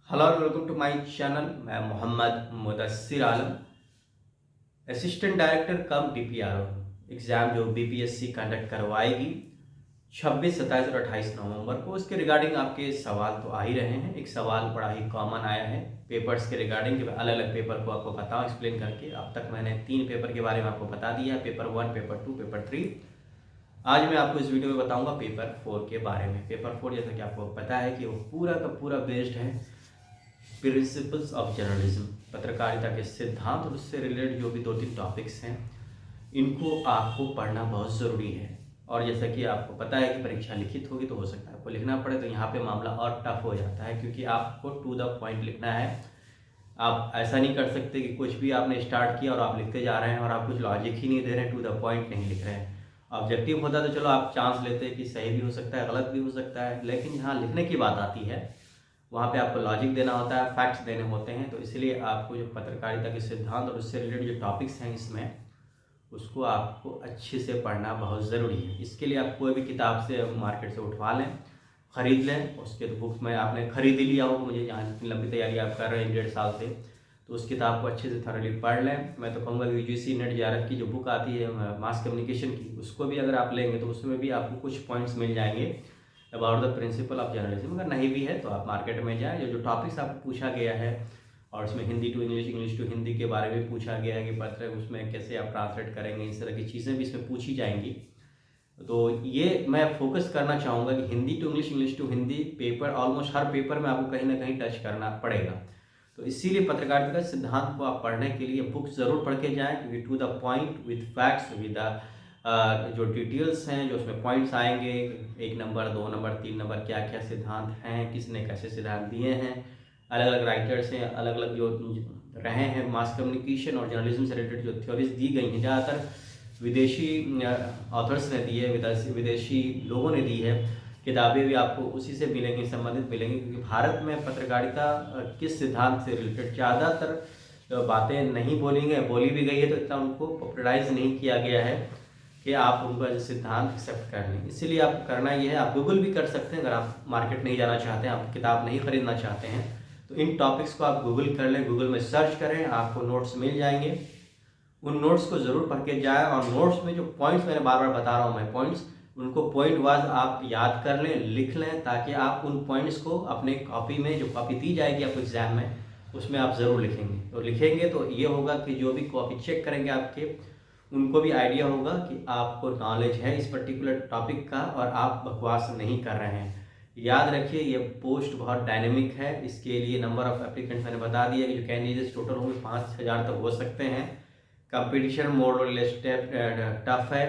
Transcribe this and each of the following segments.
Hello welcome to my channel. मैं Mohammad Mudassir Alam, assistant director cum BPRO exam जो BPSC conduct करवाएगी 26, 27 और 28 नवंबर को। उसके रिगार्डिंग आपके सवाल तो आ ही रहे हैं। एक सवाल बड़ा ही कॉमन आया है पेपर्स के रिगार्डिंग, अलग अलग पेपर को आपको बताऊँ एक्सप्लेन करके। अब तक मैंने 3 पेपर के बारे में आपको बता दिया है, पेपर 1, पेपर 2, पेपर 3। आज मैं आपको इस वीडियो में बताऊंगा पेपर 4 के बारे में। पेपर 4 जैसा कि आपको पता है कि वो पूरा का पूरा बेस्ड है प्रिंसिपल्स ऑफ जर्नलिज्म, पत्रकारिता के सिद्धांत, और उससे रिलेटेड जो भी 2-3 टॉपिक्स हैं इनको आपको पढ़ना बहुत ज़रूरी है। और जैसा कि आपको पता है कि परीक्षा लिखित होगी तो हो सकता है आपको लिखना पड़े, तो यहाँ पे मामला और टफ हो जाता है क्योंकि आपको टू द पॉइंट लिखना है। आप ऐसा नहीं कर सकते कि कुछ भी आपने स्टार्ट किया और आप लिखते जा रहे हैं और आप कुछ लॉजिक ही नहीं दे रहे हैं, टू द पॉइंट नहीं लिख रहे हैं। ऑब्जेक्टिव होता तो चलो आप चांस लेते कि सही भी हो सकता है, गलत भी हो सकता है, लेकिन यहाँ लिखने की बात आती है वहाँ पे आपको लॉजिक देना होता है, फैक्ट्स देने होते हैं। तो इसलिए आपको जो पत्रकारिता के सिद्धांत और उससे रिलेटेड जो टॉपिक्स हैं इसमें, उसको आपको अच्छे से पढ़ना बहुत ज़रूरी है। इसके लिए आप कोई भी किताब से मार्केट से उठवा लें, ख़रीद लें। उसके तो बुक्स में आपने ख़रीद ही लिया हो, मुझे यहाँ इतनी लंबी तैयारी आप कर रहे हैं 1.5 साल से, तो उस किताब को अच्छे से थॉरली पढ़ लें। मैं तो कहूँगा कि यूजीसी नेट जेआरएफ की जो बुक आती है मास कम्युनिकेशन की, उसको भी अगर आप लेंगे तो उसमें भी आपको कुछ पॉइंट्स मिल जाएंगे about the principle of journalism. अगर नहीं भी है तो आप मार्केट में जाएँ, जो टॉपिक्स आपको पूछा गया है, और उसमें Hindi to English, English to Hindi के बारे में पूछा गया है कि पत्र उसमें कैसे आप ट्रांसलेट करेंगे, इस तरह की चीज़ें भी इसमें पूछी जाएंगी। तो ये मैं फोकस करना चाहूँगा कि Hindi to English, English to Hindi paper almost हर पेपर में आपको कहीं ना कहीं टच करना पड़ेगा। तो इसीलिए पत्रकारिता का सिद्धांत को आप पढ़ने के लिए बुक ज़रूर पढ़ के जाएँ, क्योंकि to the point with facts with जो डिटेल्स हैं, जो उसमें पॉइंट्स आएंगे 1 नंबर, 2 नंबर, 3 नंबर, क्या क्या सिद्धांत हैं, किसने कैसे सिद्धांत दिए हैं, अलग अलग राइटर्स हैं, अलग अलग जो रहे हैं मास कम्युनिकेशन और जर्नलिज्म से रिलेटेड जो थ्योरीज दी गई हैं, ज़्यादातर विदेशी ऑथर्स ने दी है, विदेशी लोगों ने दी है। किताबें भी आपको उसी से मिलेंगी, संबंधित मिलेंगी, क्योंकि भारत में पत्रकारिता किस सिद्धांत से रिलेटेड ज़्यादातर बातें नहीं बोली गई, बोली भी गई है तो इतना उनको पॉपुलराइज नहीं किया गया है कि आप उनका सिद्धांत एक्सेप्ट कर लें। इसीलिए आपको करना ये है, आप गूगल भी कर सकते हैं अगर आप मार्केट नहीं जाना चाहते हैं, आप किताब नहीं खरीदना चाहते हैं, तो इन टॉपिक्स को आप गूगल कर लें, गूगल में सर्च करें, आपको नोट्स मिल जाएंगे। उन नोट्स को ज़रूर पढ़ के जाएँ, और नोट्स में जो पॉइंट्स मैंने बार बार बता रहा हूँ मैं पॉइंट्स, उनको पॉइंट वाइज आप याद कर लें, लिख लें, ताकि आप उन पॉइंट्स को अपने कॉपी में, जो कॉपी दी जाएगी आपको एग्ज़ाम में, उसमें आप ज़रूर लिखेंगे। तो लिखेंगे तो ये होगा कि जो भी कॉपी चेक करेंगे आपके, उनको भी आइडिया होगा कि आपको नॉलेज है इस पर्टिकुलर टॉपिक का और आप बकवास नहीं कर रहे हैं। याद रखिए ये पोस्ट बहुत डायनेमिक है, इसके लिए नंबर ऑफ़ एप्लीकेंट्स मैंने बता दिया कि जो कैंडिडेट्स टोटल होंगे 5,000 तक हो सकते हैं। कंपटीशन मोर और लेस टफ है।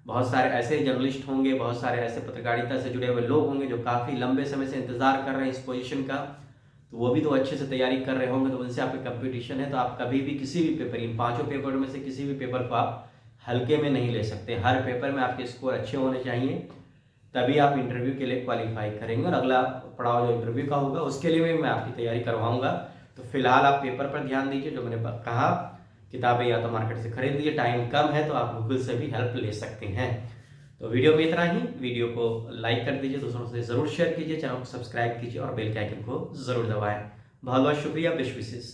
बहुत सारे ऐसे जर्नलिस्ट होंगे, बहुत सारे ऐसे पत्रकारिता से जुड़े हुए लोग होंगे जो काफ़ी लंबे समय से इंतज़ार कर रहे हैं इस पोजीशन का, तो वो भी तो अच्छे से तैयारी कर रहे होंगे, तो उनसे आपकी कंपटीशन है। तो आप कभी भी किसी भी पेपर, इन 5 पेपर में से किसी भी पेपर को आप हल्के में नहीं ले सकते। हर पेपर में आपके स्कोर अच्छे होने चाहिए, तभी आप इंटरव्यू के लिए क्वालिफाई करेंगे। और अगला पड़ाव जो इंटरव्यू का होगा उसके लिए भी मैं आपकी तैयारी करवाऊँगा। तो फिलहाल आप पेपर पर ध्यान दीजिए, जो मैंने कहा, किताबें या तो मार्केट से खरीद लीजिए, टाइम कम है तो आप गूगल से भी हेल्प ले सकते हैं। तो वीडियो में इतना ही। वीडियो को लाइक कर दीजिए, दूसरों से ज़रूर शेयर कीजिए, चैनल को सब्सक्राइब कीजिए और बेल के आइकन को ज़रूर दबाएं। बहुत बहुत शुक्रिया, बेस्ट विशेष।